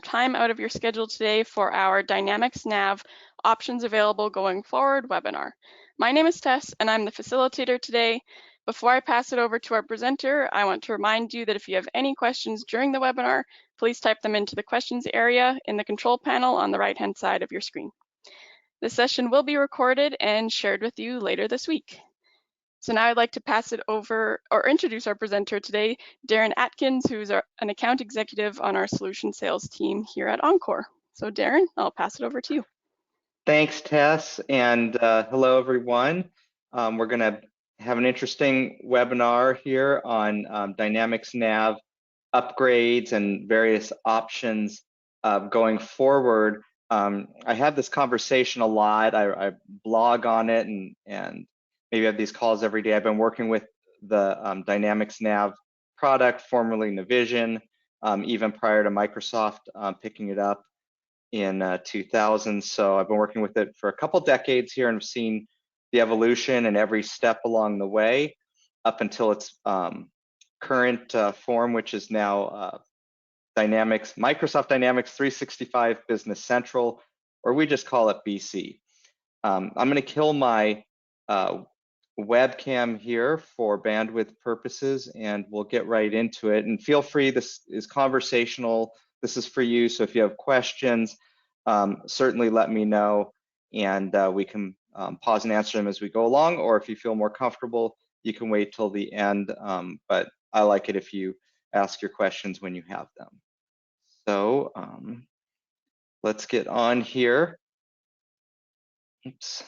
time out of your schedule today for our Dynamics NAV Options Available Going Forward webinar. My name is Tess and I'm the facilitator today. Before I pass it over to our presenter, I want to remind you that if you have any questions during the webinar, please type them into the questions area in the control panel on the right-hand side of your screen. This session will be recorded and shared with you later this week. So now I'd like to pass it over or introduce our presenter today, Darren Atkins, who's an account executive on our solution sales team here at Encore. So Darren, I'll pass it over to you. Thanks, Tess, and hello, everyone. We're going to have an interesting webinar here on Dynamics NAV upgrades and various options going forward. I have this conversation a lot. I blog on it and maybe I have these calls every day. I've been working with the Dynamics NAV product, formerly Navision, even prior to Microsoft picking it up in 2000. So I've been working with it for a couple decades here and have seen the evolution and every step along the way up until its current form, which is now Microsoft Dynamics 365 Business Central, or we just call it BC. I'm going to kill my webcam here for bandwidth purposes, and we'll get right into it. And feel free, this is conversational. This is for you, so if you have questions, certainly let me know, and we can pause and answer them as we go along, or if you feel more comfortable, you can wait till the end, but I like it if you ask your questions when you have them. So let's get on here. Oops.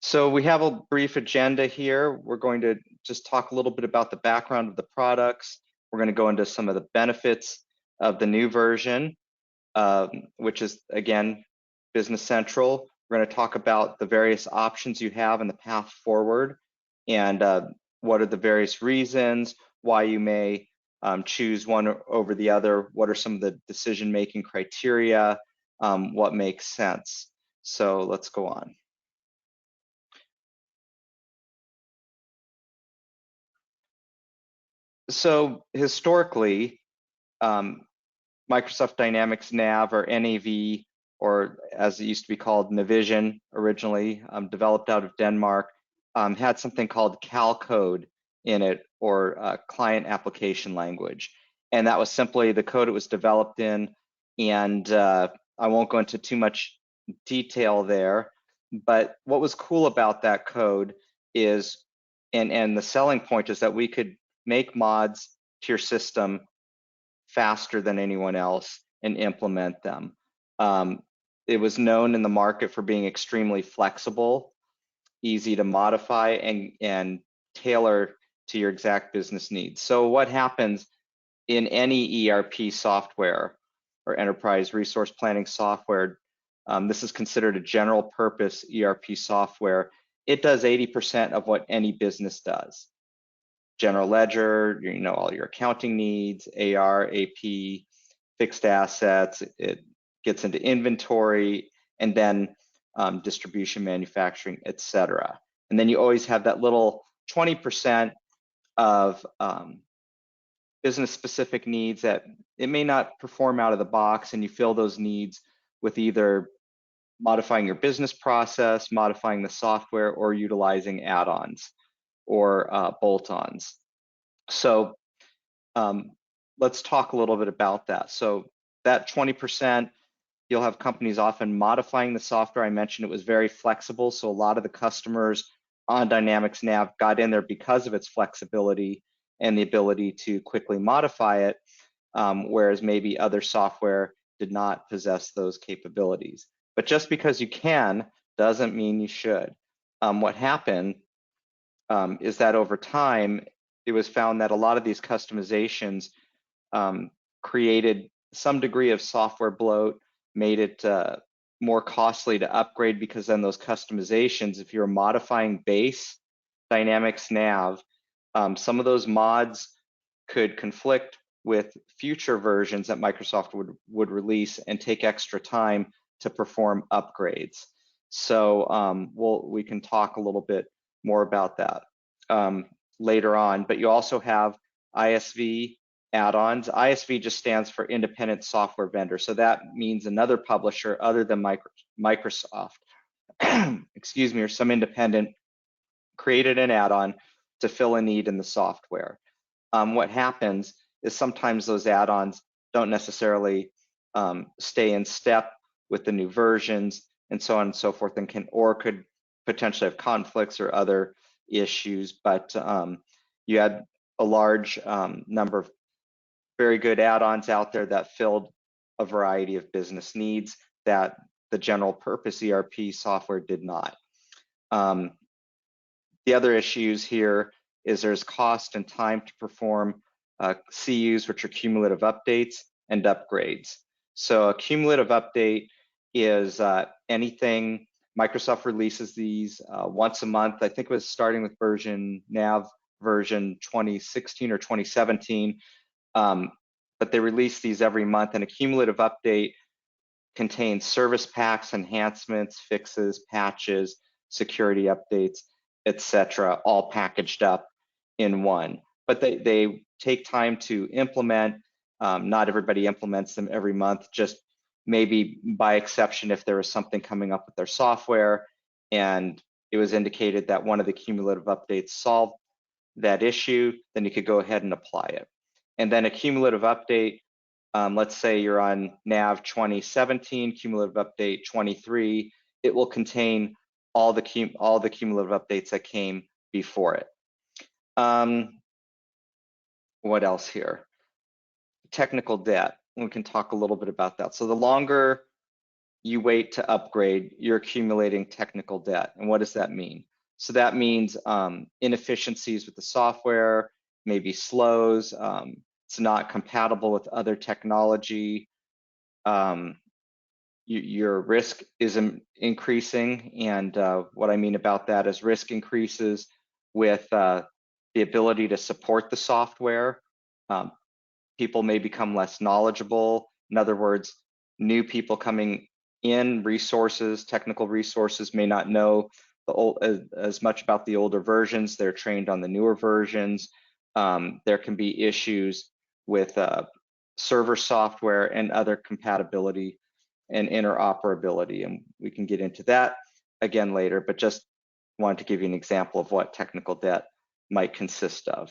So we have a brief agenda here. We're going to just talk a little bit about the background of the products. We're going to go into some of the benefits of the new version, which is, again, Business Central. We're going to talk about the various options you have and the path forward, and what are the various reasons why you may choose one over the other. What are some of the decision-making criteria? What makes sense? So let's go on. So historically, Microsoft Dynamics NAV or NAV, or as it used to be called Navision originally, developed out of Denmark, had something called Cal code in it, or client application language. And that was simply the code it was developed in. And I won't go into too much detail there, but what was cool about that code is, and the selling point is that we could make mods to your system faster than anyone else and implement them. It was known in the market for being extremely flexible, easy to modify, and tailor to your exact business needs. So what happens in any ERP software or enterprise resource planning software, this is considered a general purpose ERP software. It does 80% of what any business does. General ledger, all your accounting needs, AR, AP, fixed assets. It gets into inventory, and then distribution, manufacturing, etc. And then you always have that little 20% of business-specific needs that it may not perform out of the box, and you fill those needs with either modifying your business process, modifying the software, or utilizing add-ons or bolt-ons. So let's talk a little bit about that. So that 20%, you'll have companies often modifying the software. I mentioned it was very flexible, so a lot of the customers on Dynamics NAV got in there because of its flexibility and the ability to quickly modify it, whereas maybe other software did not possess those capabilities. But just because you can doesn't mean you should. What happened is that over time, it was found that a lot of these customizations created some degree of software bloat, made it more costly to upgrade, because then those customizations, if you're modifying base Dynamics NAV, some of those mods could conflict with future versions that Microsoft would release and take extra time to perform upgrades. So we can talk a little bit more about that later on. But you also have ISV add-ons. ISV just stands for independent software vendor. So that means another publisher other than Microsoft, excuse me, or some independent created an add-on to fill a need in the software. What happens is sometimes those add-ons don't necessarily stay in step with the new versions and so on and so forth, and could potentially have conflicts or other issues. But you had a large number of very good add-ons out there that filled a variety of business needs that the general purpose ERP software did not. The other issues here is there's cost and time to perform CUs, which are cumulative updates and upgrades. So a cumulative update is anything. Microsoft releases these once a month. I think it was starting with version NAV version 2016 or 2017, but they release these every month, and a cumulative update contains service packs, enhancements, fixes, patches, security updates, etc., all packaged up in one. But they take time to implement. Not everybody implements them every month, just maybe by exception if there was something coming up with their software and it was indicated that one of the cumulative updates solved that issue, then you could go ahead and apply it. And then a cumulative update, let's say you're on NAV 2017, cumulative update 23, it will contain all the cumulative updates that came before it. What else here? Technical debt. We can talk a little bit about that. So the longer you wait to upgrade, you're accumulating technical debt. And what does that mean? So that means inefficiencies with the software, maybe slows, it's not compatible with other technology. Your risk is increasing, and what I mean about that is risk increases with the ability to support the software. People may become less knowledgeable. In other words, new people coming in, technical resources may not know as much about the older versions. They're trained on the newer versions. There can be issues with server software and other compatibility and interoperability, and we can get into that again later, but just wanted to give you an example of what technical debt might consist of.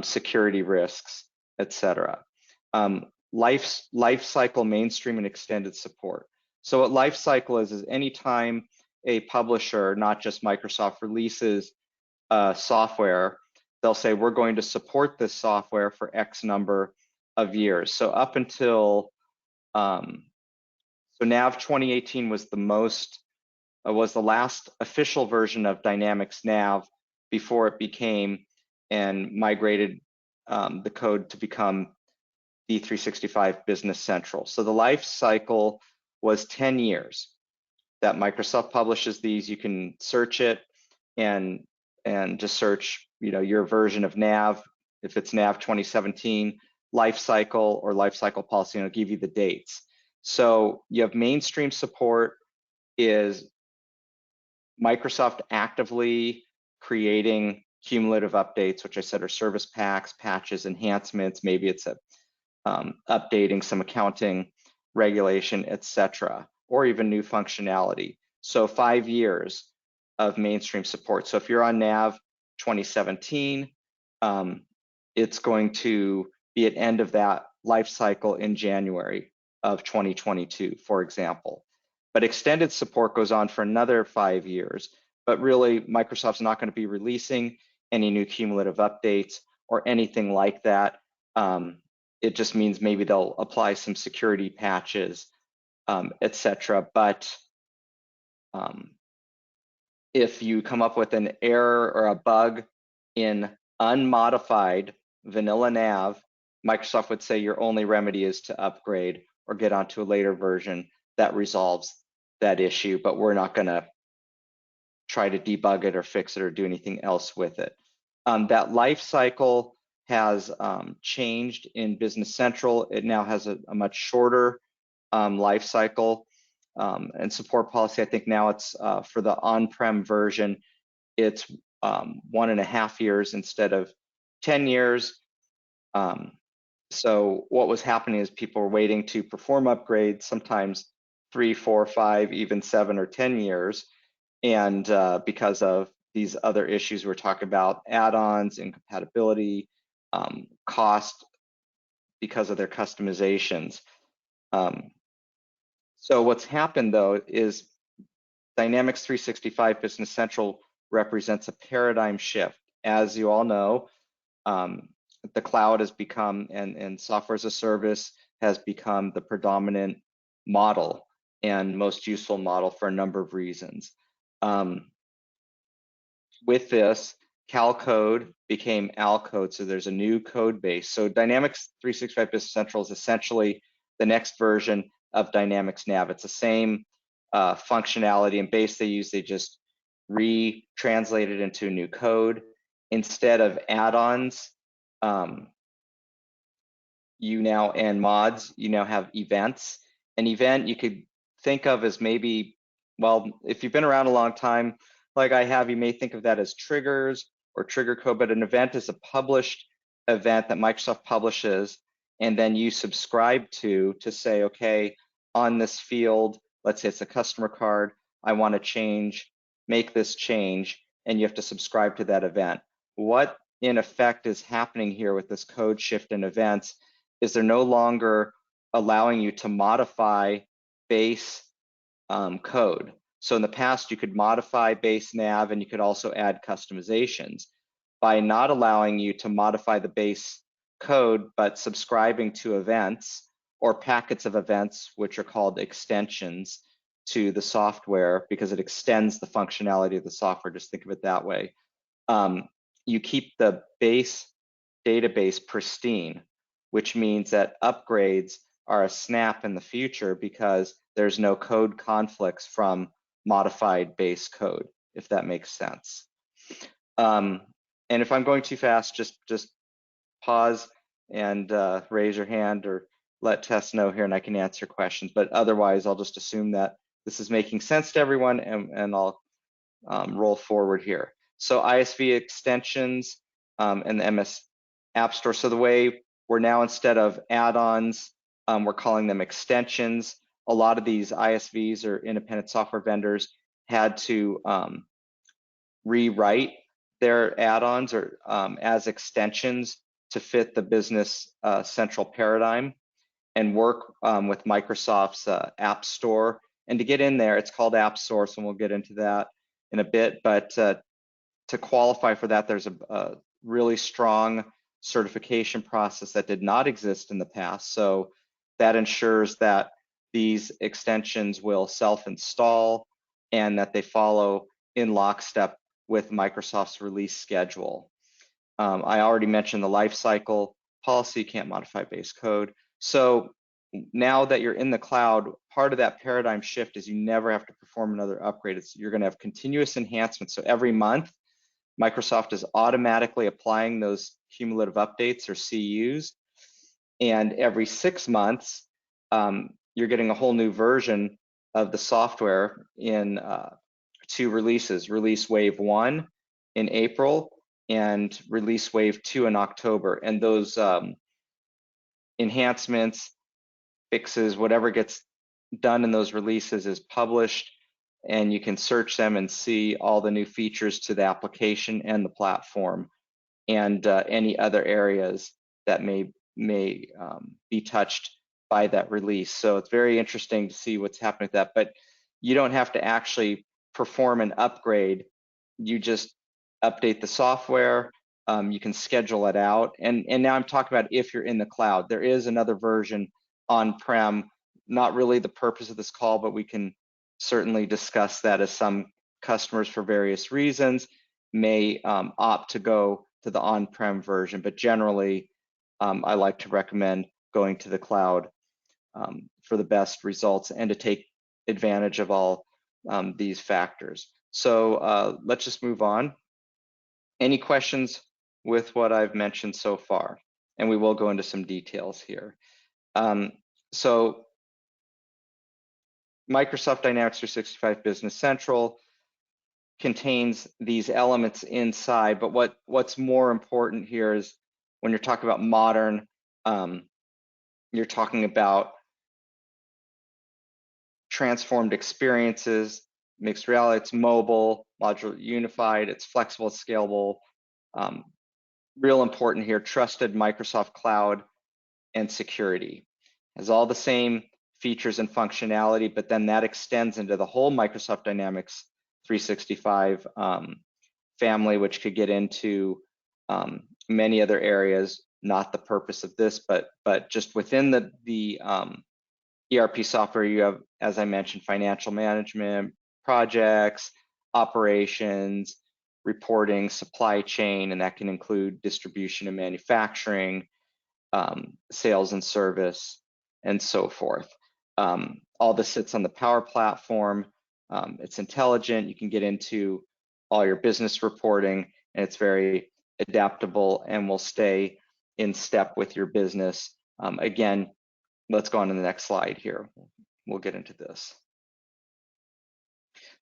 Security risks, etc. Life cycle mainstream and extended support. So what life cycle is any time a publisher, not just Microsoft, releases software, they'll say, we're going to support this software for X number of years. So up until, so NAV 2018 was the last official version of Dynamics NAV before it became and migrated the code to become D365 Business Central. So the life cycle was 10 years that Microsoft publishes these. You can search it and just search, your version of NAV. If it's NAV 2017, life cycle or life cycle policy, and it'll give you the dates. So you have mainstream support is Microsoft actively creating cumulative updates, which I said are service packs, patches, enhancements. Maybe it's updating some accounting regulation, etc., or even new functionality. So 5 years of mainstream support. So if you're on NAV 2017, it's going to be at end of that life cycle in January of 2022, for example. But extended support goes on for another 5 years. But really, Microsoft's not going to be releasing any new cumulative updates or anything like that. It just means maybe they'll apply some security patches, etc. But if you come up with an error or a bug in unmodified vanilla NAV, Microsoft would say your only remedy is to upgrade or get onto a later version that resolves that issue, but we're not going to try to debug it or fix it or do anything else with it. That life cycle has changed in Business Central. It now has a much shorter life cycle and support policy. I think now it's for the on-prem version, it's 1.5 years instead of 10 years. So what was happening is people were waiting to perform upgrades, sometimes 3, 4, 5, even 7 or 10 years. And because of these other issues we're talking about, add-ons, incompatibility, cost because of their customizations. So what's happened though is Dynamics 365 Business Central represents a paradigm shift. As you all know, the cloud has become, and software as a service has become the predominant model and most useful model for a number of reasons. With this, Cal code became Al code, so there's a new code base. So Dynamics 365 Business Central is essentially the next version of Dynamics NAV. It's the same functionality and base they use. They just retranslate it into a new code. Instead of add-ons, and mods, you now have events. An event you could think of as maybe, well, if you've been around a long time, like I have, you may think of that as triggers or trigger code, but an event is a published event that Microsoft publishes, and then you subscribe to say, okay, on this field, let's say it's a customer card, I want to make this change, and you have to subscribe to that event. What in effect is happening here with this code shift in events is they're no longer allowing you to modify base code. So in the past, you could modify base nav and you could also add customizations. By not allowing you to modify the base code, but subscribing to events or packets of events, which are called extensions to the software, because it extends the functionality of the software, just think of it that way. You keep the base database pristine, which means that upgrades are a snap in the future because there's no code conflicts from modified base code, if that makes sense. And if I'm going too fast, just pause and raise your hand or let Tess know here and I can answer questions. But otherwise, I'll just assume that this is making sense to everyone and I'll roll forward here. So ISV extensions and the MS App Store. So the way we're now, instead of add-ons, we're calling them extensions. A lot of these ISVs or independent software vendors had to rewrite their add-ons or as extensions to fit the Business Central paradigm and work with Microsoft's App Store. And to get in there, it's called App Source, and we'll get into that in a bit. But to qualify for that, there's a really strong certification process that did not exist in the past. So that ensures that these extensions will self-install and that they follow in lockstep with Microsoft's release schedule. I already mentioned the lifecycle policy, you can't modify base code. So now that you're in the cloud, part of that paradigm shift is you never have to perform another upgrade. You're going to have continuous enhancements. So every month, Microsoft is automatically applying those cumulative updates or CUs. And every 6 months, you're getting a whole new version of the software in 2 releases, release wave 1 in April and release wave 2 in October. And those enhancements, fixes, whatever gets done in those releases is published, and you can search them and see all the new features to the application and the platform and any other areas that may be touched by that release. So it's very interesting to see what's happening with that, but you don't have to actually perform an upgrade. You just update the software, you can schedule it out. And now I'm talking about if you're in the cloud. There is another version on-prem, not really the purpose of this call, but we can certainly discuss that, as some customers for various reasons may opt to go to the on-prem version. But generally, I like to recommend going to the cloud for the best results and to take advantage of all these factors. So let's just move on. Any questions with what I've mentioned so far? And we will go into some details here. So Microsoft Dynamics 365 Business Central contains these elements inside, but what's more important here is when you're talking about modern You're talking about transformed experiences, mixed reality, it's mobile, modular unified, it's flexible, it's scalable. Real important here, trusted Microsoft Cloud and security. Has all the same features and functionality, but then that extends into the whole Microsoft Dynamics 365 family, which could get into many other areas, not the purpose of this, but just within the ERP software, you have, as I mentioned, financial management, projects, operations, reporting, supply chain, and that can include distribution and manufacturing, sales and service, and so forth. All this sits on the Power Platform. It's intelligent. You can get into all your business reporting, and it's very adaptable and will stay in step with your business. Again, let's go on to the next slide here. We'll get into this.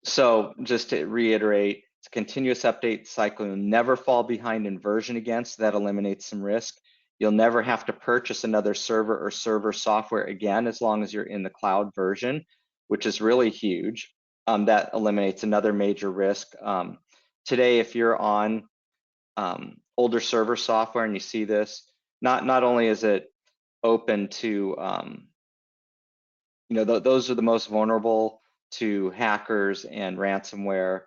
So just to reiterate, it's a continuous update cycle. You'll never fall behind in version again, so that eliminates some risk. You'll never have to purchase another server or server software again, as long as you're in the cloud version, which is really huge. That eliminates another major risk. Today, if you're on older server software and you see this, not only is it open to, those are the most vulnerable to hackers and ransomware,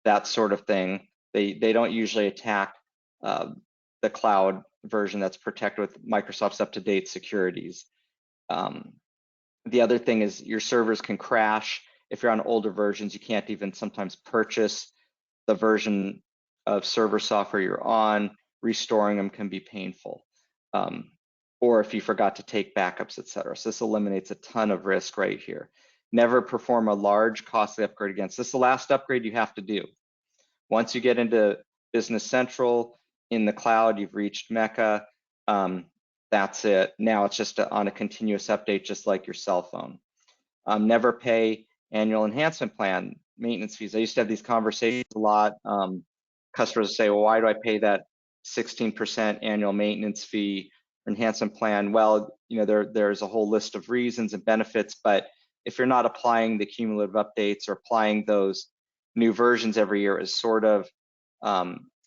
that sort of thing. They don't usually attack the cloud version that's protected with Microsoft's up-to-date securities. The other thing is your servers can crash. If you're on older versions, you can't even sometimes purchase the version of server software you're on. Restoring them can be painful. Or if you forgot to take backups, et cetera. So this eliminates a ton of risk right here. Never perform a large, costly upgrade again. So this is the last upgrade you have to do. Once you get into Business Central, in the cloud, you've reached Mecca. That's it. Now it's just on a continuous update, just like your cell phone. Never pay annual enhancement plan maintenance fees. I used to have these conversations a lot. Customers say, well, why do I pay that 16% annual maintenance fee or enhancement plan? Well, there's a whole list of reasons and benefits, but if you're not applying the cumulative updates or applying those new versions every year, is sort of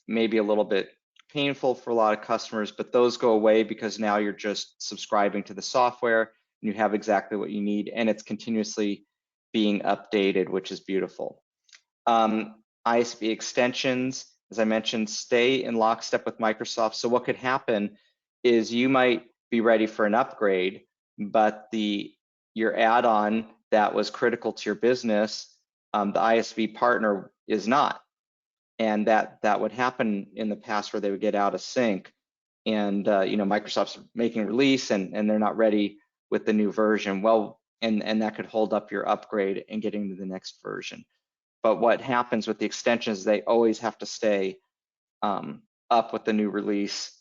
maybe a little bit painful for a lot of customers, but those go away because now you're just subscribing to the software and you have exactly what you need, and it's continuously being updated, which is beautiful. ISV extensions, as I mentioned, stay in lockstep with Microsoft. So what could happen is you might be ready for an upgrade, but your add-on that was critical to your business, the ISV partner is not. And that would happen in the past where they would get out of sync. And Microsoft's making release and they're not ready with the new version. Well, and that could hold up your upgrade and getting to the next version. But what happens with the extensions, they always have to stay up with the new release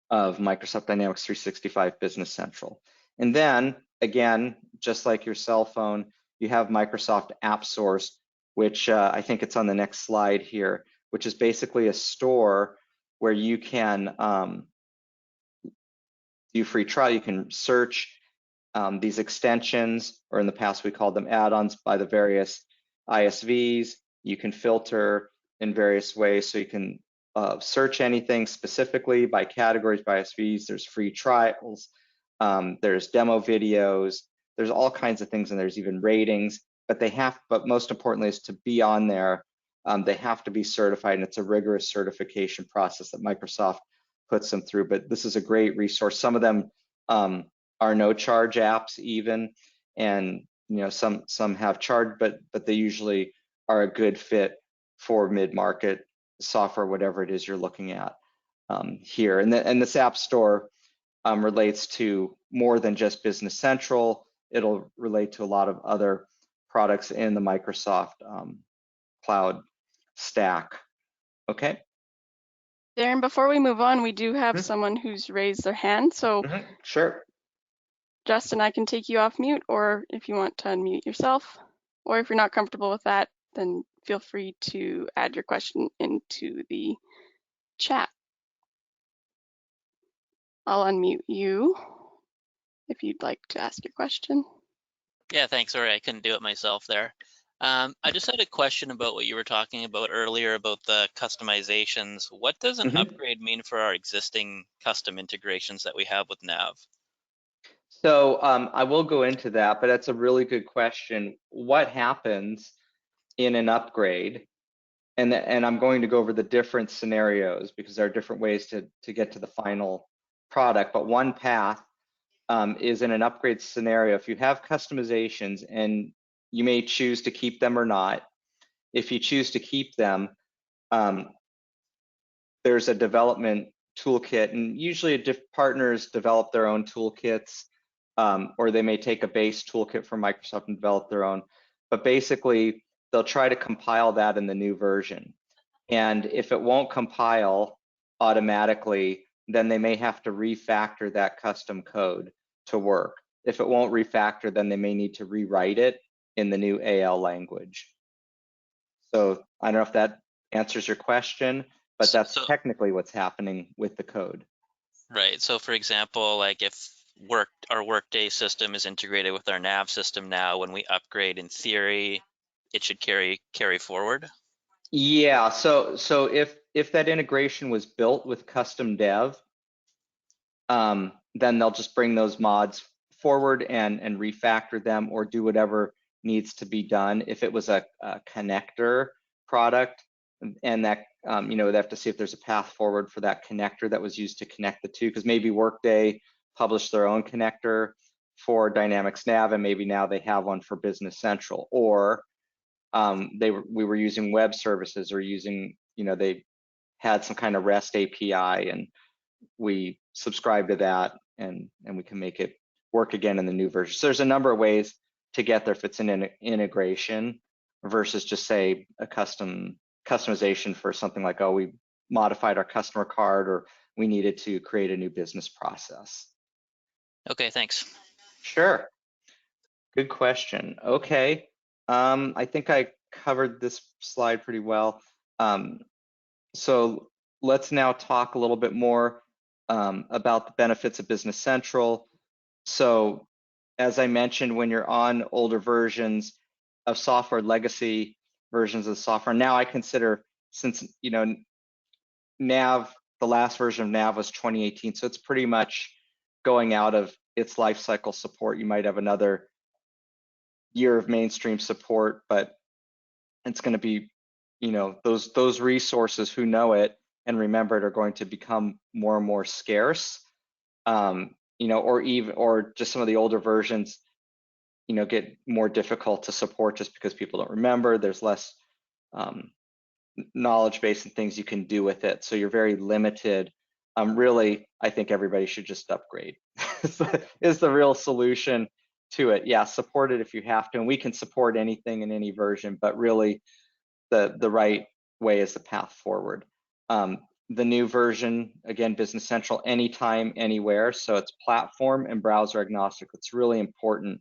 of Microsoft Dynamics 365 Business Central. And then, again, just like your cell phone, you have Microsoft App Source, which I think it's on the next slide here, which is basically a store where you can do free trial. You can search these extensions, or in the past we called them add-ons, by the various ISVs. You can filter in various ways, so you can search anything specifically by categories, by ISVs. There's free trials, there's demo videos, there's all kinds of things, and there's even ratings. But most importantly is to be on there. They have to be certified, and it's a rigorous certification process that Microsoft puts them through. But this is a great resource. Some of them are no charge apps even, and some have charge, but they usually are a good fit for mid-market software, whatever it is you're looking at here. And this App Store relates to more than just Business Central. It'll relate to a lot of other products in the Microsoft cloud stack. Okay. Darren, before we move on, we do have someone who's raised their hand. So Sure. Justin, I can take you off mute, or if you want to unmute yourself, or if you're not comfortable with that, then feel free to add your question into the chat. I'll unmute you if you'd like to ask your question. Yeah, thanks. Sorry, I couldn't do it myself there. I just had a question about what you were talking about earlier about the customizations. What does an upgrade mean for our existing custom integrations that we have with NAV? So I will go into that, but that's a really good question. What happens in an upgrade? And I'm going to go over the different scenarios because there are different ways to get to the final product. But one path is in an upgrade scenario. If you have customizations and you may choose to keep them or not. If you choose to keep them, there's a development toolkit, and usually partners develop their own toolkits, or they may take a base toolkit from Microsoft and develop their own. But basically, they'll try to compile that in the new version. And if it won't compile automatically, then they may have to refactor that custom code to work. If it won't refactor, then they may need to rewrite it in the new AL language. So I don't know if that answers your question, but that's technically what's happening with the code. Right. So for example, like if our Workday system is integrated with our NAV system now, when we upgrade, in theory, it should carry forward. Yeah. So if that integration was built with custom dev, then they'll just bring those mods forward and refactor them or do whatever needs to be done. If it was a connector product, and that they have to see if there's a path forward for that connector that was used to connect the two, because maybe Workday published their own connector for Dynamics NAV, and maybe now they have one for Business Central, or we were using web services, or using, they had some kind of REST API, and we subscribe to that, and we can make it work again in the new version. So there's a number of ways to get there if it's an integration versus just say a customization for something like, oh, we modified our customer card, or we needed to create a new business process. Okay, thanks. Sure. Good question. Okay. I think I covered this slide pretty well. So let's now talk a little bit more about the benefits of Business Central. So as I mentioned, when you're on older versions of software, legacy versions of software, now I consider, since NAV, the last version of NAV was 2018, so it's pretty much going out of its life cycle support. You might have another year of mainstream support, but it's going to be, those resources who know it and remember it are going to become more and more scarce. Or just some of the older versions, get more difficult to support just because people don't remember. There's less knowledge base and things you can do with it, so you're very limited. Really, I think everybody should just upgrade. Is the real solution to it. Yeah, support it if you have to, and we can support anything in any version, but really the right way is the path forward. The new version, again, Business Central, anytime, anywhere. So it's platform and browser agnostic. It's really important.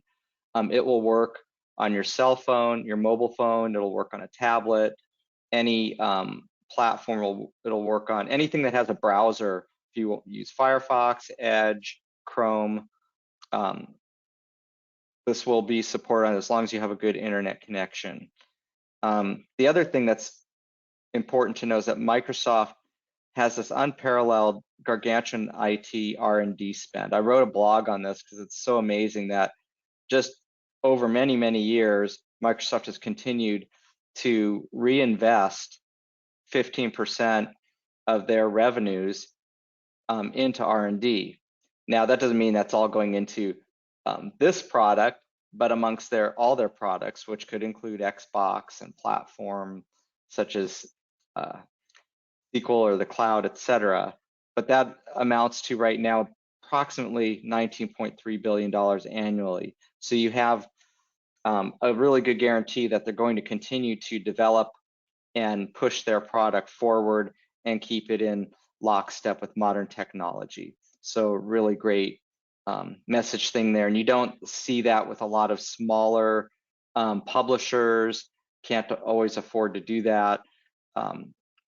It will work on your cell phone, your mobile phone. It'll work on a tablet. Any platform, it'll work on anything that has a browser. If you use Firefox, Edge, Chrome, this will be supported as long as you have a good internet connection. The other thing that's important to know is that Microsoft has this unparalleled gargantuan IT R&D spend. I wrote a blog on this because it's so amazing that just over many, many years, Microsoft has continued to reinvest 15% of their revenues into R&D. Now, that doesn't mean that's all going into this product, but amongst all their products, which could include Xbox and platform such as SQL or the cloud, etc. But that amounts to right now approximately $19.3 billion annually. So you have a really good guarantee that they're going to continue to develop and push their product forward and keep it in lockstep with modern technology. So really great message thing there. And you don't see that with a lot of smaller publishers, can't always afford to do that.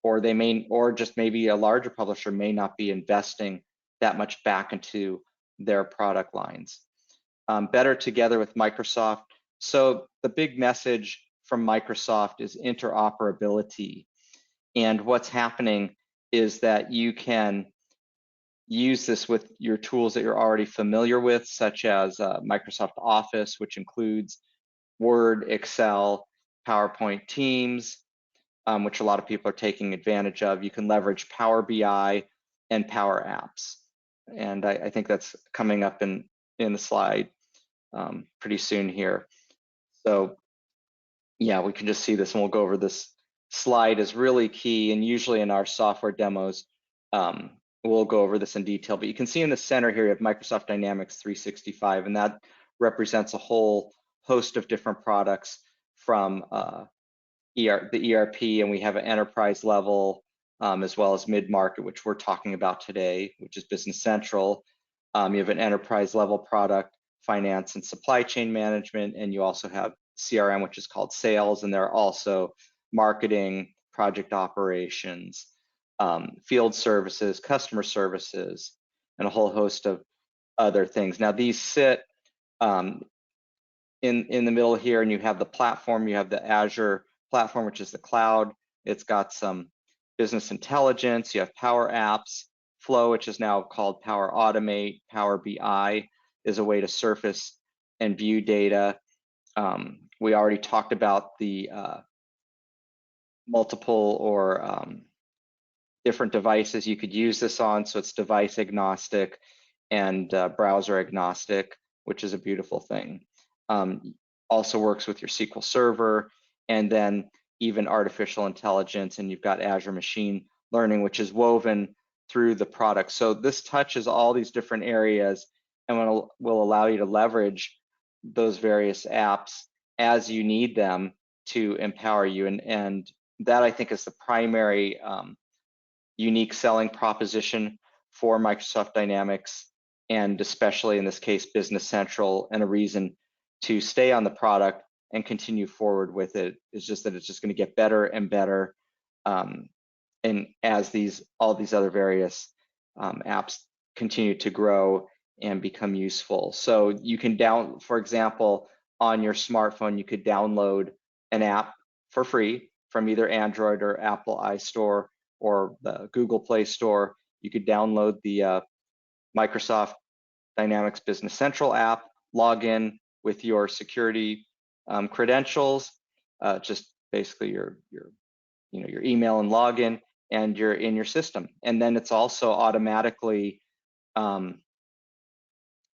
Or just maybe a larger publisher may not be investing that much back into their product lines. Better together with Microsoft. So the big message from Microsoft is interoperability. And what's happening is that you can use this with your tools that you're already familiar with, such as Microsoft Office, which includes Word, Excel, PowerPoint, Teams, which a lot of people are taking advantage of. You can leverage Power BI and Power Apps. And I think that's coming up in the slide pretty soon here. So yeah, we can just see this, and we'll go over this slide is really key. And usually in our software demos, we'll go over this in detail. But you can see in the center here, you have Microsoft Dynamics 365, and that represents a whole host of different products from the ERP, and we have an enterprise level as well as mid-market, which we're talking about today, which is Business Central. You have an enterprise level product, finance and supply chain management, and you also have CRM, which is called sales, and there are also marketing, project operations, field services, customer services, and a whole host of other things. Now these sit in the middle here, and you have the platform, you have the Azure platform, which is the cloud. It's got some business intelligence, you have Power Apps, Flow, which is now called Power Automate, Power BI is a way to surface and view data. We already talked about the multiple or different devices you could use this on, so it's device agnostic and browser agnostic, which is a beautiful thing. Also works with your SQL Server, and then even artificial intelligence, and you've got Azure Machine Learning, which is woven through the product. So this touches all these different areas and will allow you to leverage those various apps as you need them to empower you. And that, I think, is the primary unique selling proposition for Microsoft Dynamics, and especially in this case, Business Central, and a reason to stay on the product and continue forward with it is just that it's just going to get better and better, and as all these other various apps continue to grow and become useful. So you can for example, on your smartphone, you could download an app for free from either Android or Apple iStore or the Google Play Store. You could download the Microsoft Dynamics Business Central app, log in with your security credentials, just basically your email and login, and you're in your system. And then it's also automatically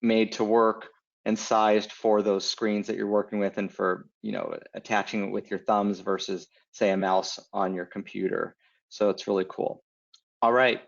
made to work and sized for those screens that you're working with, and for attaching it with your thumbs versus, say, a mouse on your computer. So it's really cool. All right.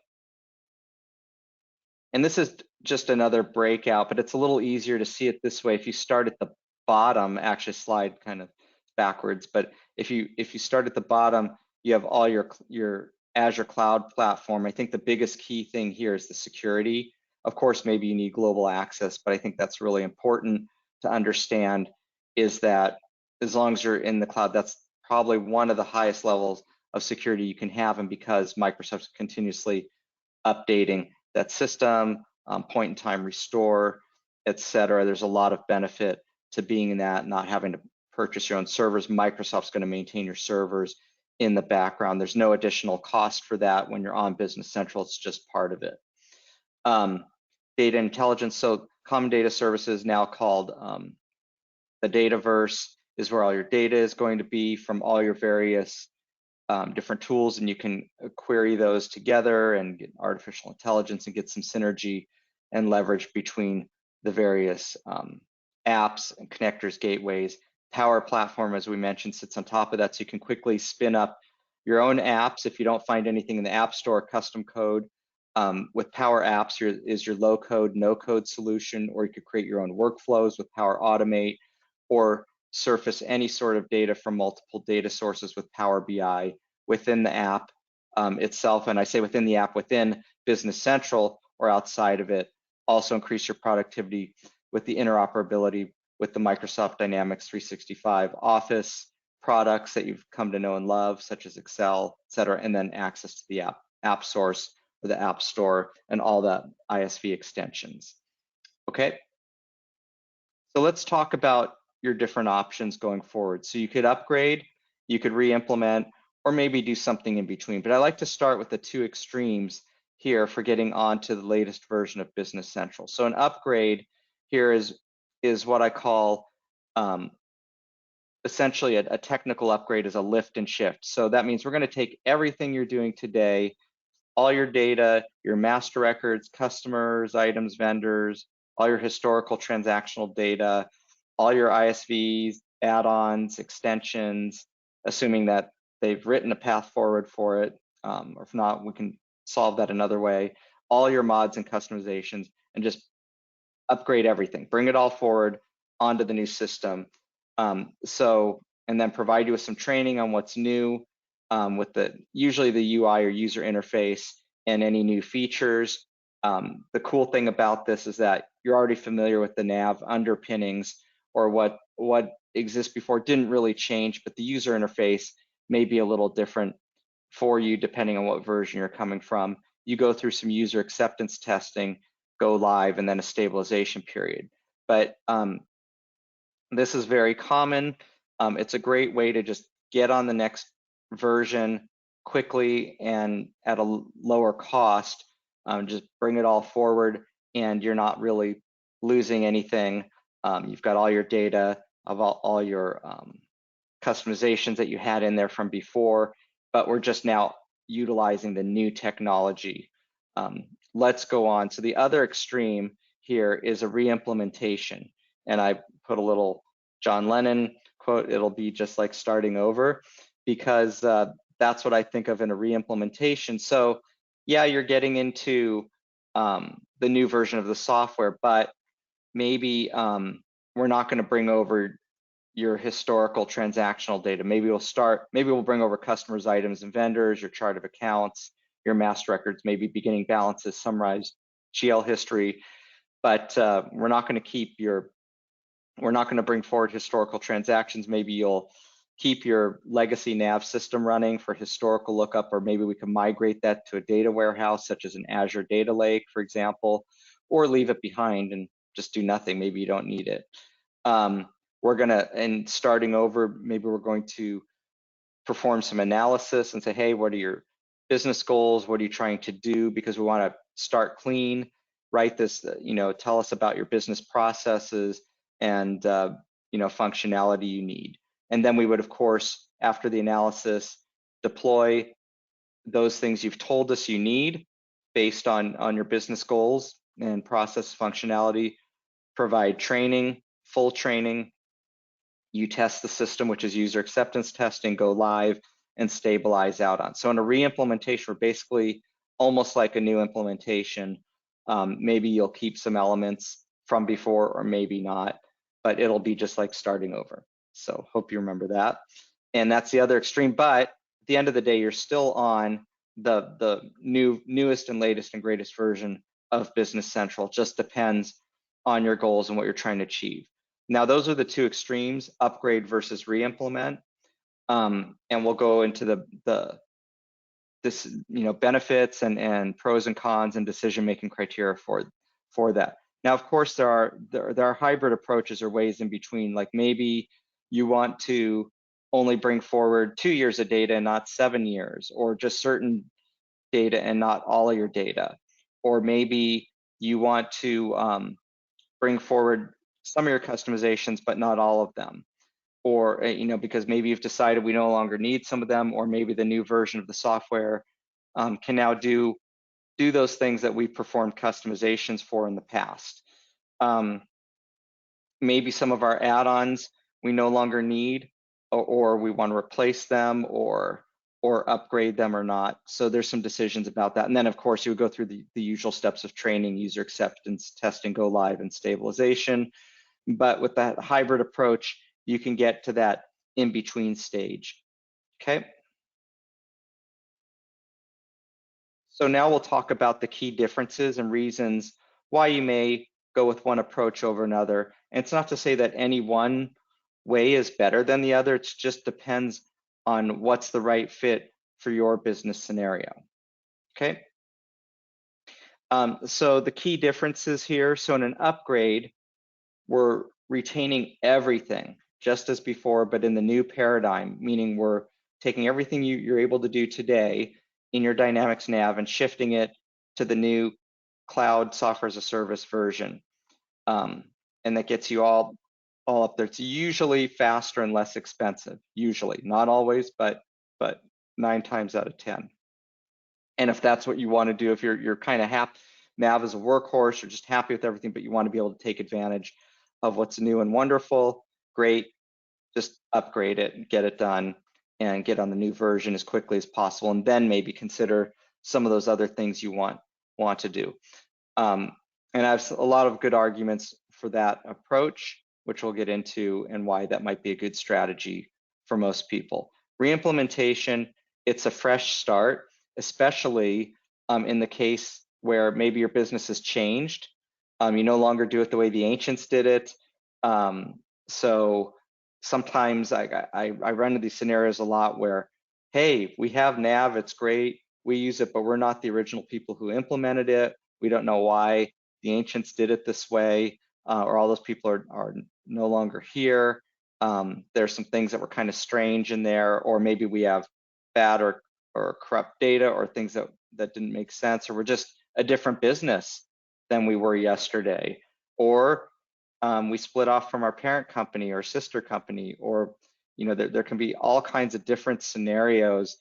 And this is just another breakout, but it's a little easier to see it this way. If you start at the bottom, actually slide kind of backwards, but if you start at the bottom, you have all your Azure Cloud Platform. I think the biggest key thing here is the security. Of course, maybe you need global access, but I think that's really important to understand, is that as long as you're in the cloud, that's probably one of the highest levels of security you can have. And because Microsoft's continuously updating that system, point in time restore, etc., there's a lot of benefit to being in that, not having to purchase your own servers. Microsoft's going to maintain your servers in the background. There's no additional cost for that when you're on Business Central. It's just part of it. Data intelligence, so common data services, now called the Dataverse, is where all your data is going to be from all your various different tools, and you can query those together and get artificial intelligence and get some synergy and leverage between the various apps and connectors, gateways. Power Platform, as we mentioned, sits on top of that, so you can quickly spin up your own apps if you don't find anything in the App Store, custom code. With Power Apps is your low code, no code solution, or you could create your own workflows with Power Automate, or surface any sort of data from multiple data sources with Power BI within the app itself. And I say within the app, within Business Central or outside of it. Also increase your productivity with the interoperability with the Microsoft Dynamics 365 Office products that you've come to know and love, such as Excel, et cetera, and then access to the app source or the App Store, and all the ISV extensions. Okay, so let's talk about your different options going forward. So you could upgrade, you could re-implement, or maybe do something in between. But I like to start with the two extremes here for getting onto the latest version of Business Central. So an upgrade here is what I call essentially a technical upgrade, is a lift and shift. So that means we're going to take everything you're doing today, all your data, your master records, customers, items, vendors, all your historical transactional data, all your ISVs, add-ons, extensions, assuming that they've written a path forward for it, or if not, we can solve that another way, all your mods and customizations, and just upgrade everything, bring it all forward onto the new system. And then provide you with some training on what's new, with usually the UI or user interface and any new features. The cool thing about this is that you're already familiar with the NAV underpinnings, or what exists before didn't really change, but the user interface may be a little different for you depending on what version you're coming from. You go through some user acceptance testing, go live, and then a stabilization period. But this is very common. It's a great way to just get on the next version quickly and at a lower cost. Just bring it all forward, and you're not really losing anything. You've got all your data of all your customizations that you had in there from before, but we're just now utilizing the new technology. Let's go on. So the other extreme here is a re-implementation. And I put a little John Lennon quote, "It'll be just like starting over," because that's what I think of in a re-implementation. So yeah, you're getting into the new version of the software, but maybe we're not going to bring over your historical transactional data. Maybe we'll bring over customers, items, and vendors, your chart of accounts, your master records, maybe beginning balances, summarized GL history, but we're not going to bring forward historical transactions. Maybe you'll keep your legacy NAV system running for historical lookup, or maybe we can migrate that to a data warehouse, such as an Azure Data Lake, for example, or leave it behind and just do nothing. Maybe you don't need it. And starting over, maybe we're going to perform some analysis and say, hey, what are your business goals? What are you trying to do? Because we want to start clean, write this, tell us about your business processes and functionality you need. And then we would, of course, after the analysis, deploy those things you've told us you need based on your business goals and process functionality, provide training, full training. You test the system, which is user acceptance testing, go live, and stabilize out on. So in a re-implementation, we're basically almost like a new implementation. Maybe you'll keep some elements from before, or maybe not, but it'll be just like starting over. So hope you remember that. And that's the other extreme, but at the end of the day, you're still on the newest and latest and greatest version of Business Central. It just depends on your goals and what you're trying to achieve. Now, those are the two extremes, upgrade versus re-implement. And we'll go into benefits and pros and cons and decision-making criteria for that. Now, of course, there are hybrid approaches or ways in between. Like maybe you want to only bring forward 2 years of data and not 7 years, or just certain data and not all of your data. Or maybe you want to bring forward some of your customizations, but not all of them. Or, because maybe you've decided we no longer need some of them, or maybe the new version of the software can now do those things that we performed customizations for in the past. Maybe some of our add-ons we no longer need, or we want to replace them or upgrade them or not. So there's some decisions about that. And then of course you would go through the usual steps of training, user acceptance, testing, go live, and stabilization. But with that hybrid approach, you can get to that in-between stage, okay? So now we'll talk about the key differences and reasons why you may go with one approach over another. And it's not to say that any one way is better than the other, it just depends on what's the right fit for your business scenario, okay? So the key differences here, so in an upgrade, we're retaining everything just as before, but in the new paradigm, meaning we're taking everything you're able to do today in your Dynamics NAV and shifting it to the new cloud software as a service version. And that gets you all up there. It's usually faster and less expensive, usually, not always, but 9 times out of 10. And if that's what you want to do, if you're kind of happy, NAV is a workhorse, you're just happy with everything, but you want to be able to take advantage of what's new and wonderful, great, just upgrade it and get it done and get on the new version as quickly as possible, and then maybe consider some of those other things you want to do. And I have a lot of good arguments for that approach, which we'll get into, and why that might be a good strategy for most people. Reimplementation, it's a fresh start, especially in the case where maybe your business has changed. You no longer do it the way the ancients did it. So sometimes I run into these scenarios a lot where, hey, we have NAV, it's great, we use it, but we're not the original people who implemented it. We don't know why the ancients did it this way, or all those people are no longer here. There's some things that were kind of strange in there, or maybe we have bad or corrupt data, or things that didn't make sense, or we're just a different business than we were yesterday, or we split off from our parent company or sister company, or there can be all kinds of different scenarios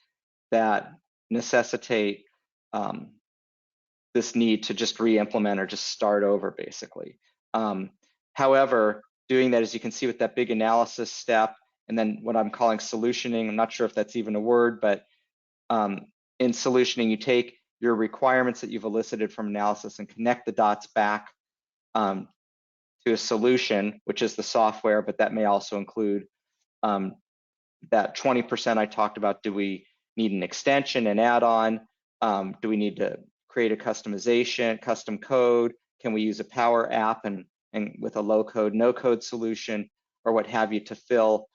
that necessitate this need to just re-implement or just start over, basically. However, doing that, as you can see with that big analysis step, and then what I'm calling solutioning, I'm not sure if that's even a word, but in solutioning, you take your requirements that you've elicited from analysis and connect the dots back to a solution, which is the software, but that may also include that 20% I talked about. Do we need an extension, an add-on? Do we need to create a customization, custom code? Can we use a Power App and with a low code, no code solution, or what have you, to fill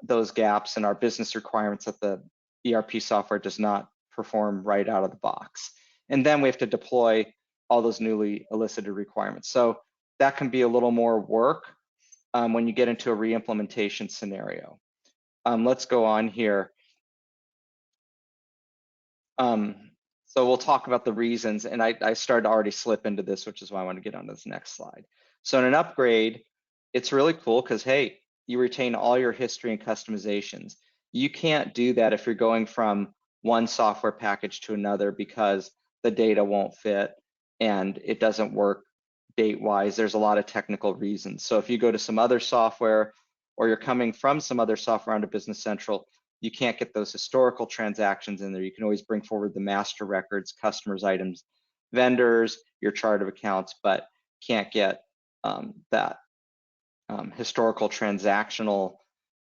those gaps in our business requirements that the ERP software does not perform right out of the box? And then we have to deploy all those newly elicited requirements. So that can be a little more work when you get into a re-implementation scenario. Let's go on here. So we'll talk about the reasons, and I started to already slip into this, which is why I want to get on to this next slide. So in an upgrade, it's really cool because, hey, you retain all your history and customizations. You can't do that if you're going from one software package to another, because the data won't fit and it doesn't work date-wise. There's a lot of technical reasons. So if you go to some other software, or you're coming from some other software onto Business Central, you can't get those historical transactions in there. You can always bring forward the master records, customers, items, vendors, your chart of accounts, but can't get that historical transactional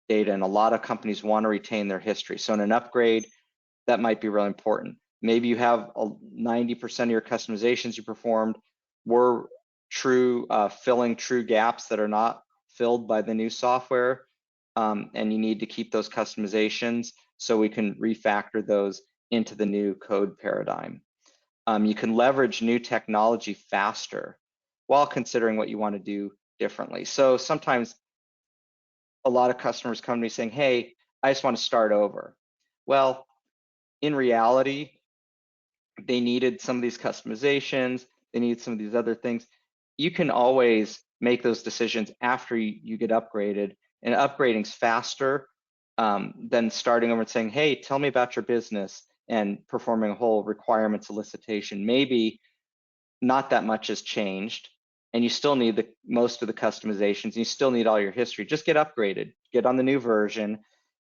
data. And a lot of companies want to retain their history. So in an upgrade, that might be really important. Maybe you have 90% of your customizations you performed were true, filling true gaps that are not filled by the new software. And you need to keep those customizations so we can refactor those into the new code paradigm. You can leverage new technology faster while considering what you want to do differently. So sometimes a lot of customers come to me saying, hey, I just want to start over. Well, in reality, they needed some of these customizations, they need some of these other things. You can always make those decisions after you get upgraded, and upgrading's faster than starting over and saying, hey, tell me about your business, and performing a whole requirements elicitation. Maybe not that much has changed, and you still need most of the customizations, you still need all your history. Just get upgraded, get on the new version,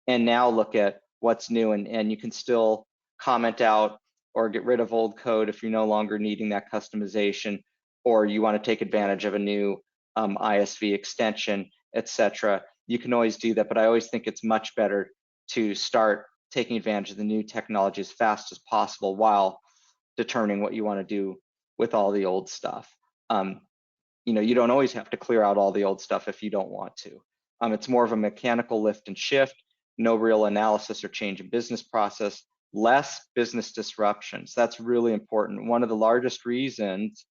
and now look at what's new, and you can still comment out or get rid of old code if you're no longer needing that customization, or you want to take advantage of a new ISV extension, etc. You can always do that, but I always think it's much better to start taking advantage of the new technology as fast as possible while determining what you want to do with all the old stuff. You don't always have to clear out all the old stuff if you don't want to. It's more of a mechanical lift and shift, no real analysis or change in business process, less business disruptions. That's really important. One of the largest reasons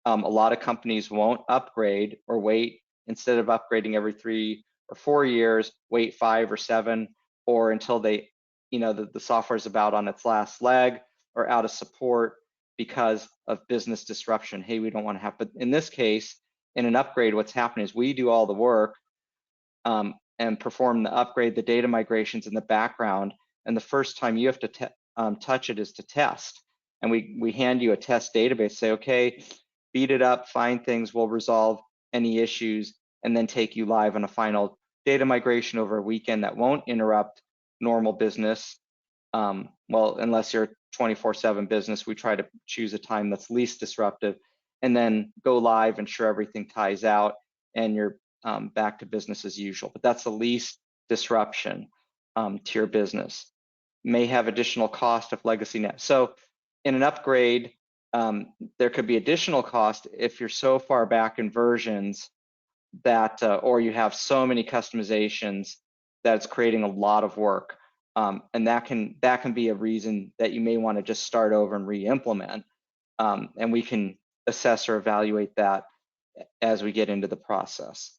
a lot of companies won't upgrade or wait, instead of upgrading every 3 or 4 years, wait 5 or 7, or until they, the software is about on its last leg or out of support because of business disruption. Hey, we don't want to have, but in this case, in an upgrade, what's happening is we do all the work and perform the upgrade, the data migrations in the background, and the first time you have to touch it is to test. And we hand you a test database, say, okay, beat it up, find things, we'll resolve any issues, and then take you live on a final data migration over a weekend that won't interrupt normal business. Well, unless you're a 24/7 business, we try to choose a time that's least disruptive, and then go live, ensure everything ties out, and you're back to business as usual. But that's the least disruption to your business. May have additional cost of legacy NAV. So in an upgrade, there could be additional cost if you're so far back in versions that, or you have so many customizations that it's creating a lot of work. And that can be a reason that you may want to just start over and re-implement. And we can assess or evaluate that as we get into the process.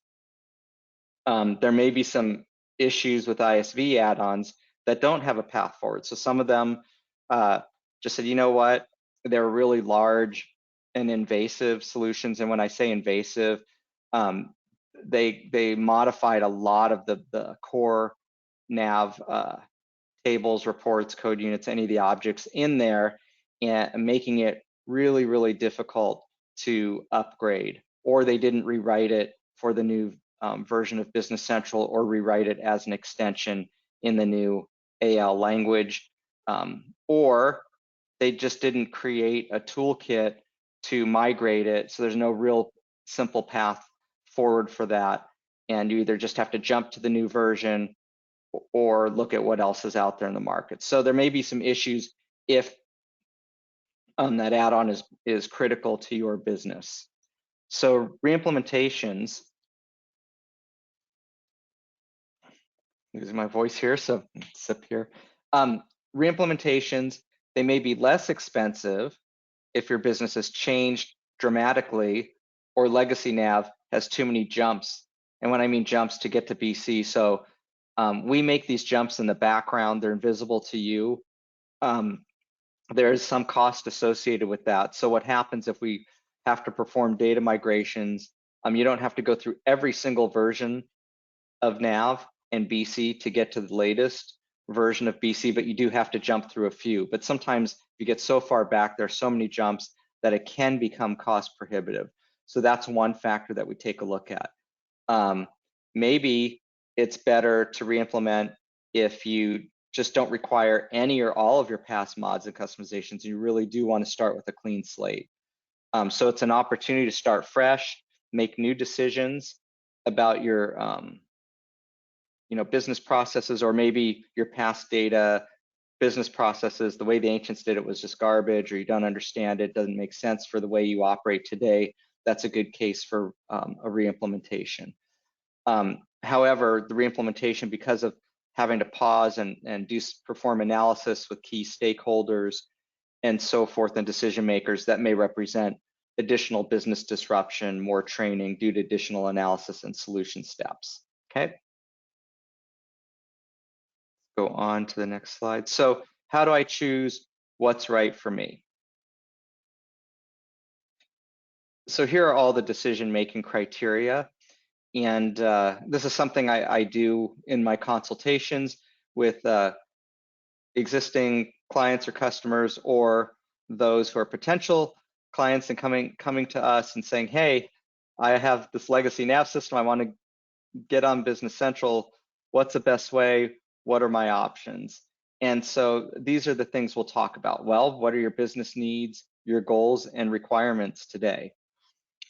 There may be some issues with ISV add-ons that don't have a path forward. So some of them just said, you know what, they're really large and invasive solutions. And when I say invasive, they modified a lot of the core NAV tables, reports, code units, any of the objects in there, and making it really, really difficult to upgrade. Or they didn't rewrite it for the new version of Business Central, or rewrite it as an extension in the new AL language, or they just didn't create a toolkit to migrate it. So there's no real simple path forward for that. And you either just have to jump to the new version or look at what else is out there in the market. So there may be some issues if that add-on is critical to your business. So reimplementations, using my voice here, so sip here. Reimplementations, they may be less expensive if your business has changed dramatically or legacy NAV has too many jumps. And when I mean jumps, to get to BC, so we make these jumps in the background, they're invisible to you. There is some cost associated with that. So what happens if we have to perform data migrations, you don't have to go through every single version of NAV and BC to get to the latest version of BC, but you do have to jump through a few. But sometimes you get so far back, there are so many jumps that it can become cost prohibitive. So that's one factor that we take a look at. Maybe it's better to re-implement if you just don't require any or all of your past mods and customizations. You really do want to start with a clean slate. So it's an opportunity to start fresh, make new decisions about your business processes, or maybe your past data business processes, the way the ancients did it was just garbage, or you don't understand it, doesn't make sense for the way you operate today. That's a good case for a re-implementation. However, the re-implementation, because of having to pause and perform analysis with key stakeholders and so forth and decision makers, that may represent additional business disruption, more training due to additional analysis and solution steps. Okay. Go on to the next slide. So how do I choose what's right for me? So here are all the decision-making criteria. And this is something I do in my consultations with existing clients or customers, or those who are potential clients and coming to us and saying, hey, I have this legacy NAV system, I want to get on Business Central. What's the best way? What are my options? And so these are the things we'll talk about. Well, what are your business needs, your goals, and requirements today?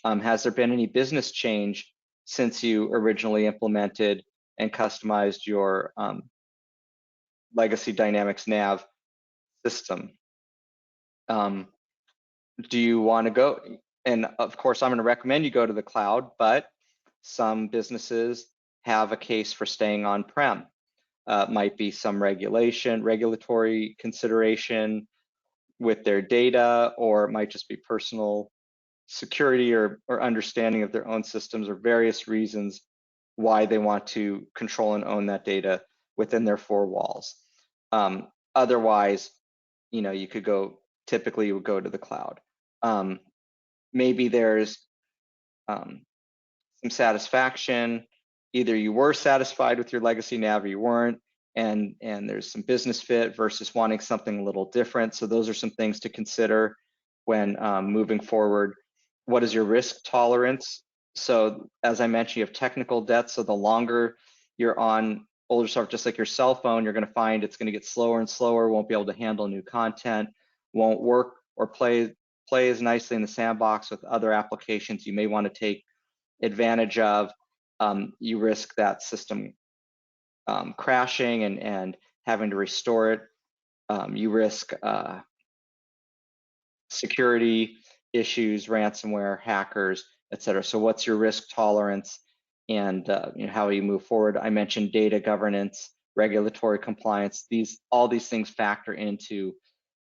Has there been any business change since you originally implemented and customized your legacy Dynamics NAV system? Do you want to go? And of course, I'm going to recommend you go to the cloud, but some businesses have a case for staying on-prem. might be some regulatory consideration with their data, or it might just be personal security or understanding of their own systems, or various reasons why they want to control and own that data within their four walls. Otherwise, you could typically you would go to the cloud. Maybe there's some satisfaction. Either you were satisfied with your legacy nav or you weren't, and there's some business fit versus wanting something a little different. So those are some things to consider when moving forward. What is your risk tolerance? So as I mentioned, you have technical debt. So the longer you're on older software, just like your cell phone, you're going to find it's going to get slower and slower, won't be able to handle new content, won't work or play as nicely in the sandbox with other applications you may want to take advantage of. You risk that system crashing and having to restore it. You risk security issues, ransomware, hackers, etc. So what's your risk tolerance, and how you move forward? I mentioned data governance, regulatory compliance. All these things factor into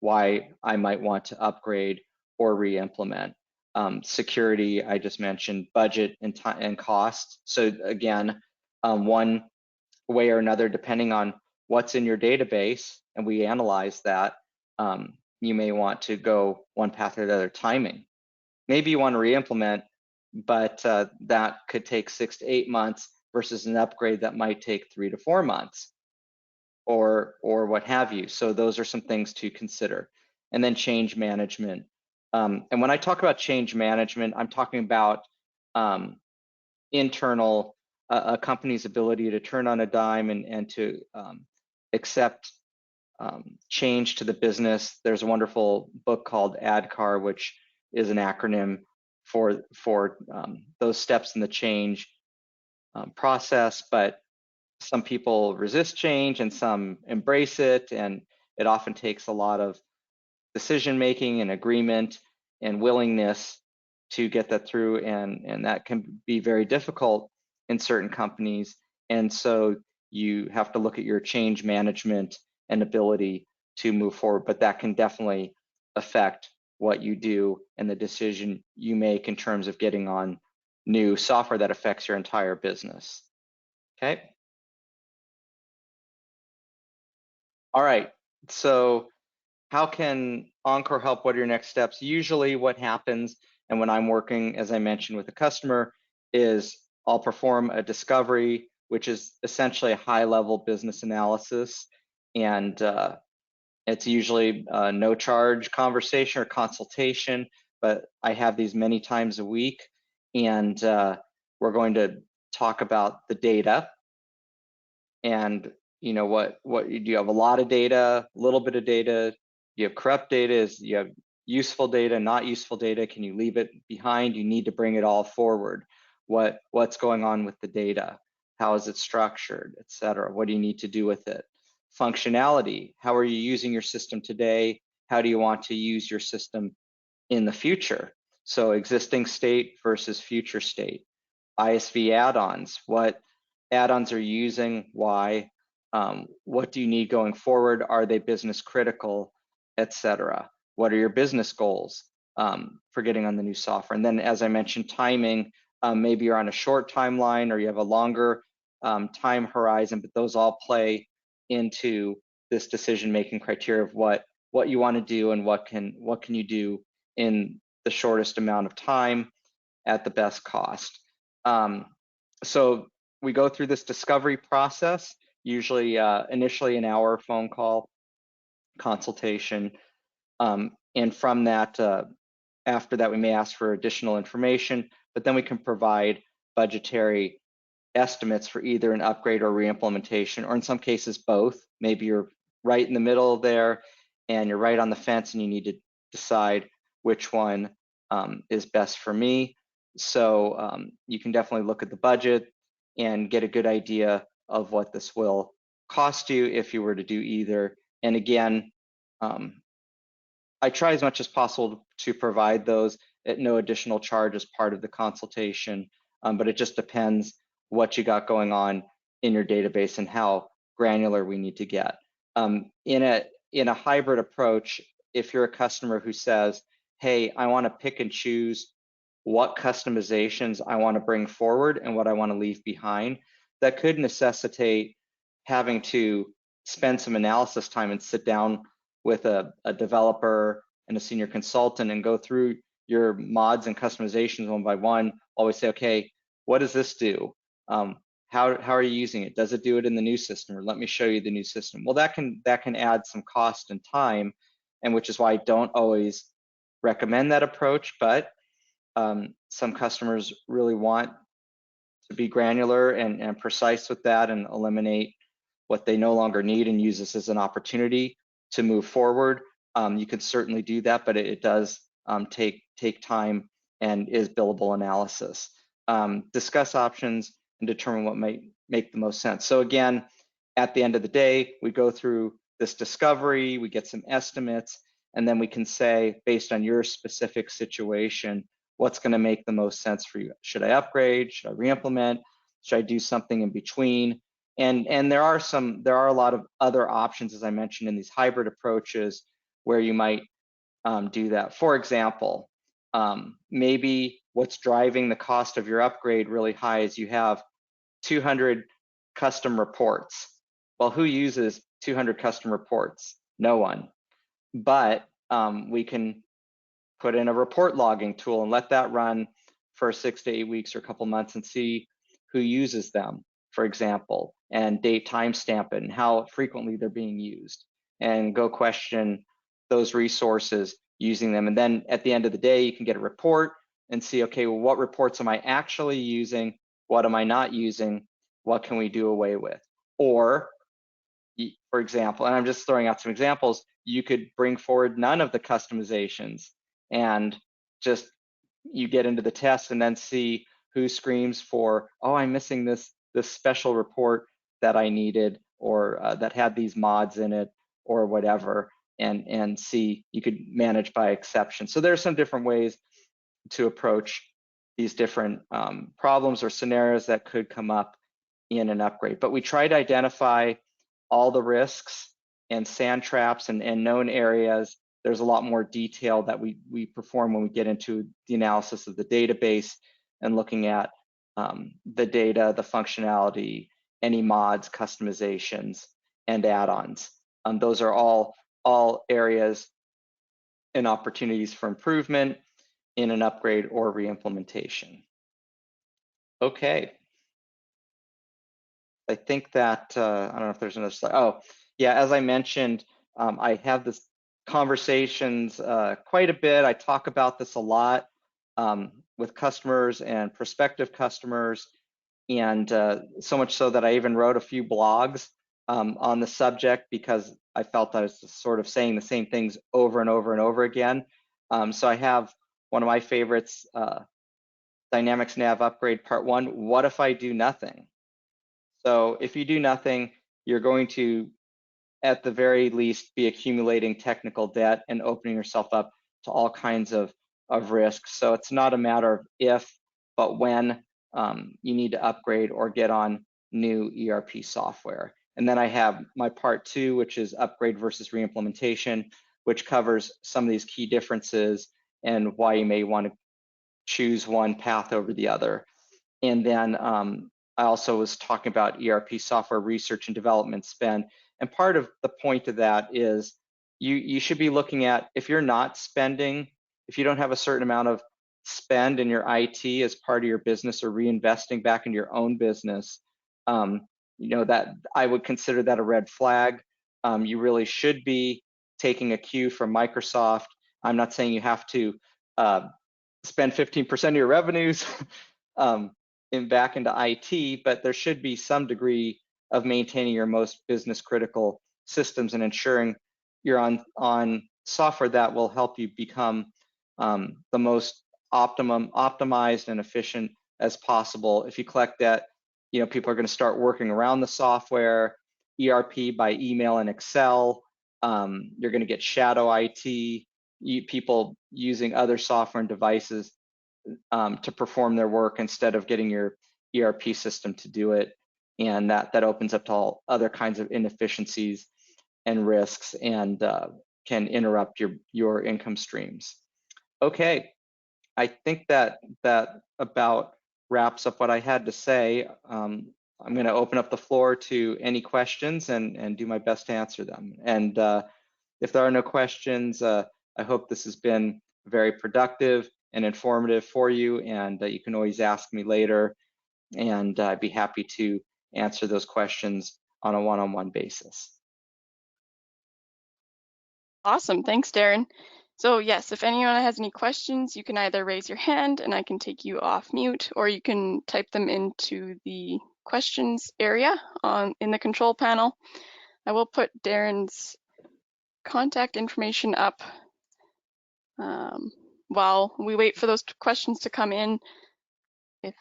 why I might want to upgrade or re-implement. Security, I just mentioned, budget and cost. So again, one way or another, depending on what's in your database, and we analyze that, you may want to go one path or the other. Timing. Maybe you want to re-implement, but that could take 6 to 8 months versus an upgrade that might take 3 to 4 months, or what have you. So those are some things to consider. And then change management. And when I talk about change management, I'm talking about internal, a company's ability to turn on a dime and to accept change to the business. There's a wonderful book called ADKAR, which is an acronym for those steps in the change process. But some people resist change and some embrace it, and it often takes a lot of decision making and agreement and willingness to get that through, and that can be very difficult in certain companies. And so you have to look at your change management and ability to move forward, but that can definitely affect what you do and the decision you make in terms of getting on new software that affects your entire business. Okay. All right, so how can Encore help? What are your next steps? Usually what happens, and when I'm working, as I mentioned, with a customer, is I'll perform a discovery, which is essentially a high-level business analysis. And it's usually a no charge conversation or consultation, but I have these many times a week. And we're going to talk about the data. And what do you have? A lot of data, a little bit of data. You have corrupt data, you have useful data, not useful data. Can you leave it behind? You need to bring it all forward. What's going on with the data? How is it structured, et cetera? What do you need to do with it? Functionality, how are you using your system today? How do you want to use your system in the future? So existing state versus future state. ISV add-ons, what add-ons are you using? Why? What do you need going forward? Are they business critical, etc.? What are your business goals for getting on the new software? And then, as I mentioned, timing. Maybe you're on a short timeline or you have a longer time horizon, but those all play into this decision-making criteria of what you want to do and what can you do in the shortest amount of time at the best cost. So we go through this discovery process, usually initially an hour phone call consultation. And from that, after that, we may ask for additional information, but then we can provide budgetary estimates for either an upgrade or re-implementation, or in some cases, both. Maybe you're right in the middle there and you're right on the fence and you need to decide which one is best for me. So you can definitely look at the budget and get a good idea of what this will cost you if you were to do either. And again, I try as much as possible to provide those at no additional charge as part of the consultation, but it just depends what you got going on in your database and how granular we need to get. In a hybrid approach, if you're a customer who says, hey, I want to pick and choose what customizations I want to bring forward and what I want to leave behind, that could necessitate having to spend some analysis time and sit down with a developer and a senior consultant and go through your mods and customizations one by one. Always say, okay, what does this do? How are you using it? Does it do it in the new system? Or let me show you the new system. Well, that can add some cost and time, and which is why I don't always recommend that approach, but some customers really want to be granular and precise with that and eliminate what they no longer need and use this as an opportunity to move forward. You can certainly do that, but it does take time and is billable analysis. Discuss options and determine what might make the most sense. So again, at the end of the day, we go through this discovery, we get some estimates, and then we can say, based on your specific situation, what's going to make the most sense for you. Should I upgrade? Should I re-implement? Should I do something in between? And there are a lot of other options, as I mentioned, in these hybrid approaches where you might do that. For example, maybe what's driving the cost of your upgrade really high is you have 200 custom reports. Well, who uses 200 custom reports? No one. But we can put in a report logging tool and let that run for 6 to 8 weeks or a couple months and see who uses them, for example, and date timestamp it and how frequently they're being used, and go question those resources using them. And then at the end of the day, you can get a report and see, okay, well, what reports am I actually using? What am I not using? What can we do away with? Or, for example, and I'm just throwing out some examples, you could bring forward none of the customizations and just you get into the test and then see who screams for, oh, I'm missing this special report that I needed, or that had these mods in it, or whatever, and see, you could manage by exception. So there's some different ways to approach these different problems or scenarios that could come up in an upgrade. But we try to identify all the risks and sand traps and known areas. There's a lot more detail that we perform when we get into the analysis of the database and looking at the data, the functionality, any mods, customizations, and add-ons. Those are all areas and opportunities for improvement in an upgrade or re-implementation. Okay. I think that, I don't know if there's another slide. Oh, yeah, as I mentioned, I have this conversations quite a bit. I talk about this a lot with customers and prospective customers, and so much so that I even wrote a few blogs on the subject because I felt I was just sort of saying the same things over and over and over again. So I have one of my favorites, Dynamics NAV Upgrade Part 1, what if I do nothing? So if you do nothing, you're going to, at the very least, be accumulating technical debt and opening yourself up to all kinds of risks. So it's not a matter of if, but when you need to upgrade or get on new ERP software. And then I have my part 2, which is upgrade versus re-implementation, which covers some of these key differences and why you may want to choose one path over the other. And then I also was talking about ERP software research and development spend. And part of the point of that is you should be looking at, if you're not spending, if you don't have a certain amount of spend in your IT as part of your business or reinvesting back into your own business, you know, that I would consider that a red flag. You really should be taking a cue from Microsoft. I'm not saying you have to spend 15% of your revenues back into IT, but there should be some degree of maintaining your most business critical systems and ensuring you're on software that will help you become the most optimized and efficient as possible. If you collect that, you know, people are going to start working around the software, ERP by email and Excel. You're going to get shadow IT, people using other software and devices to perform their work instead of getting your ERP system to do it. and that opens up to all other kinds of inefficiencies and risks, and can interrupt your income streams. Okay, I think that about wraps up what I had to say. I'm going to open up the floor to any questions and do my best to answer them. And if there are no questions, I hope this has been very productive and informative for you, and you can always ask me later, and I'd be happy to answer those questions on a one-on-one basis. Awesome, thanks, Darren. So yes, if anyone has any questions, you can either raise your hand and I can take you off mute, or you can type them into the questions area in the control panel. I will put Darren's contact information up while we wait for those questions to come in, if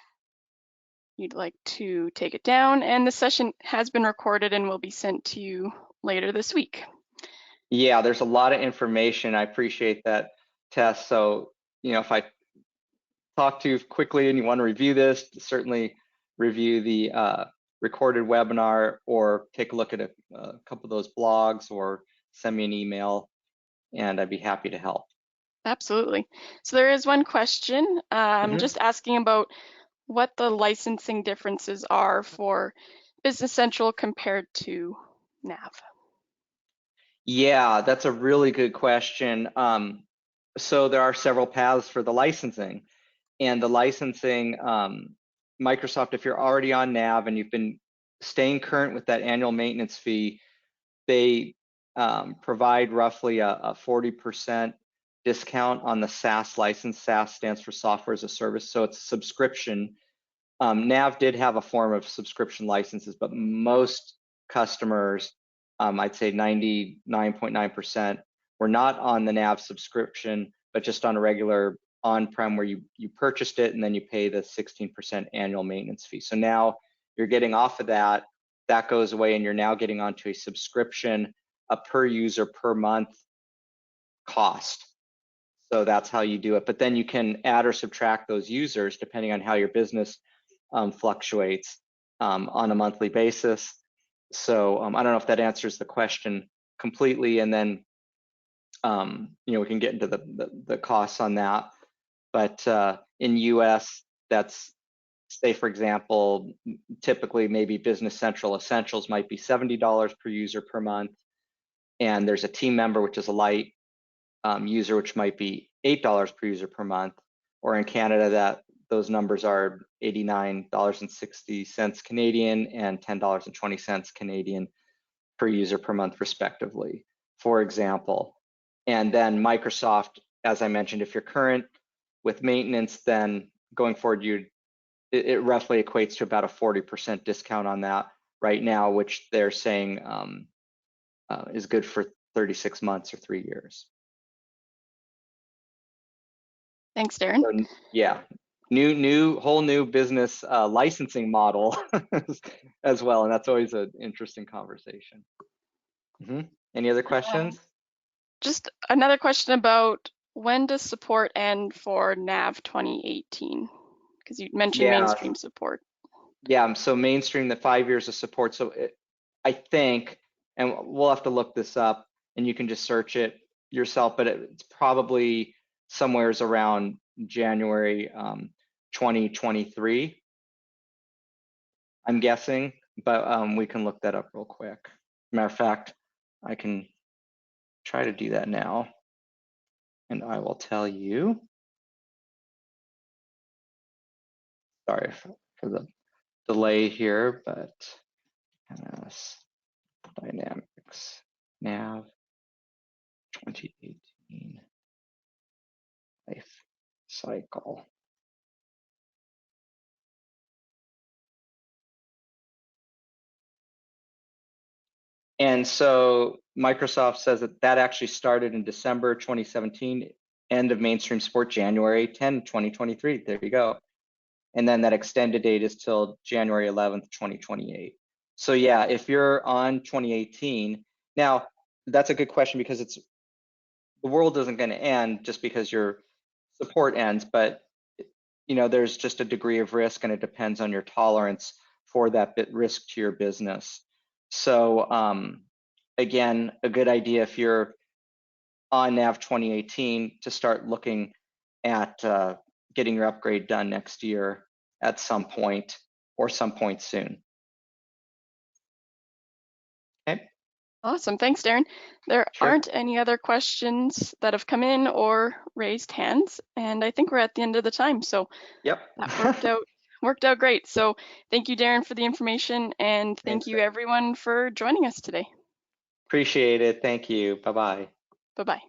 you'd like to take it down. And the session has been recorded and will be sent to you later this week. Yeah, there's a lot of information. I appreciate that, Tess. So, if I talk to you quickly and you want to review this, certainly review the recorded webinar, or take a look at a couple of those blogs, or send me an email, and I'd be happy to help. Absolutely. So there is one question. I'm just asking about what the licensing differences are for Business Central compared to NAV. Yeah, that's a really good question. So there are several paths for the licensing, and the licensing, Microsoft, if you're already on NAV and you've been staying current with that annual maintenance fee, they provide roughly a 40% discount on the SaaS license. SaaS stands for Software as a Service, so it's a subscription. NAV did have a form of subscription licenses, but most customers, I'd say 99.9%, were not on the NAV subscription, but just on a regular on-prem where you purchased it and then you pay the 16% annual maintenance fee. So now you're getting off of that, that goes away, and you're now getting onto a subscription, a per user per month cost. So that's how you do it. But then you can add or subtract those users depending on how your business fluctuates on a monthly basis. So I don't know if that answers the question completely, and then we can get into the costs on that. But in US, that's, say for example, typically maybe Business Central Essentials might be $70 per user per month, and there's a team member, which is a light user, which might be $8 per user per month. Or in Canada, those numbers are $89.60 Canadian and $10.20 Canadian per user per month, respectively, for example. And then Microsoft, as I mentioned, if you're current with maintenance, then going forward, it roughly equates to about a 40% discount on that right now, which they're saying is good for 36 months or 3 years. Thanks, Darren. So, yeah, whole new business licensing model as well, and that's always an interesting conversation. Any other questions? Just another question about, when does support end for NAV 2018? Because you mentioned mainstream support. Yeah, so mainstream, the 5 years of support. So I think, and we'll have to look this up, and you can just search it yourself, but it's probably somewheres around January 2023, I'm guessing, but we can look that up real quick. Matter of fact, I can try to do that now, and I will tell you. Sorry for the delay here, but Dynamics NAV 2018 life cycle. And so Microsoft says that actually started in December 2017, end of mainstream support January 10, 2023. There you go. And then that extended date is till January 11th, 2028. So yeah, if you're on 2018, now that's a good question, because the world isn't going to end just because your support ends, but there's just a degree of risk, and it depends on your tolerance for that bit risk to your business. So again, a good idea if you're on NAV 2018 to start looking at getting your upgrade done next year at some point or some point soon. Okay. Awesome. Thanks, Darren. There Sure. aren't any other questions that have come in or raised hands, and I think we're at the end of the time. So Yep. that worked out great. So thank you, Darren, for the information, and thank Thanks. you, everyone, for joining us today. Appreciate it. Thank you. Bye-bye. Bye-bye.